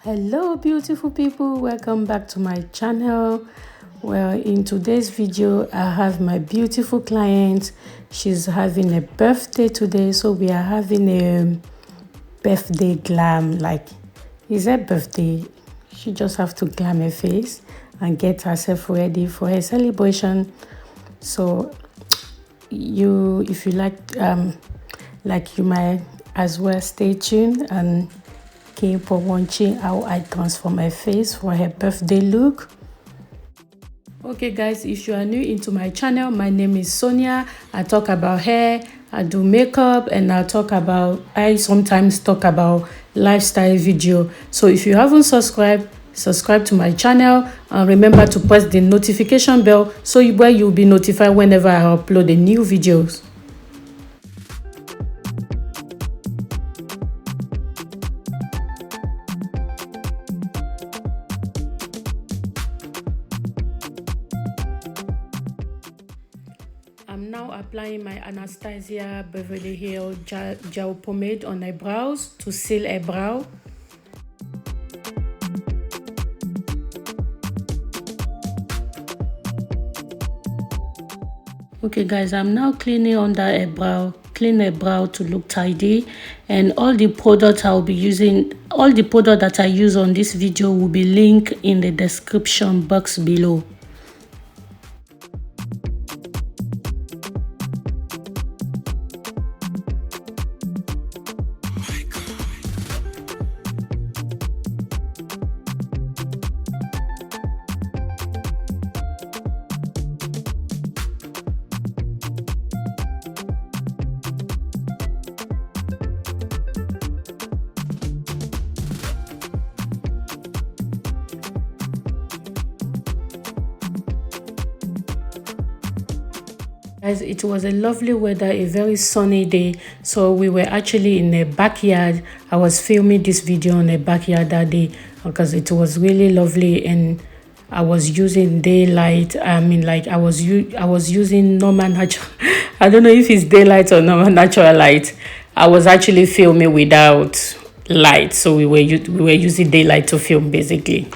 Hello beautiful people, welcome back to my channel. Well, in today's video I have my beautiful client. She's having a birthday today, so we are having a birthday glam. Like, it's her birthday, she just have to glam her face and get herself ready for her celebration. So if you like you might as well stay tuned and keep on watching how I transform my face for her birthday look. Okay guys, if you are new into my channel, my name is Sonia. I talk about hair, I do makeup, and I sometimes talk about lifestyle video. So if you haven't subscribe to my channel, and remember to press the notification bell so you'll be notified whenever I upload a new videos. I'm now applying my Anastesia Beverly Hills gel pomade on her brows to seal her brow. Okay guys, I'm now cleaning under her brow, clean her brow to look tidy, and all the products that I use on this video will be linked in the description box below. Guys, it was a lovely weather, a very sunny day, so we were actually in a backyard. I was filming this video in a backyard that day because it was really lovely, and I was using daylight. I was using normal natural I don't know if it's daylight or normal natural light. I was actually filming without light, so we were using daylight to film basically.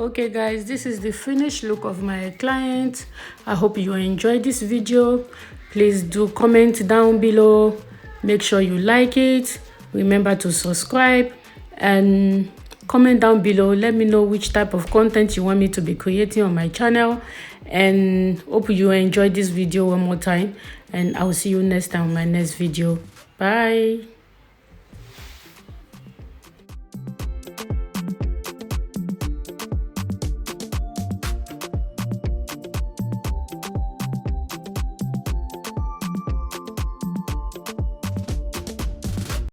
Okay guys, this is the finished look of my client. I hope you enjoyed this video. Please do comment down below. Make sure you like it. Remember to subscribe and comment down below. Let me know which type of content you want me to be creating on my channel. And hope you enjoyed this video one more time. And I'll see you next time on my next video. Bye.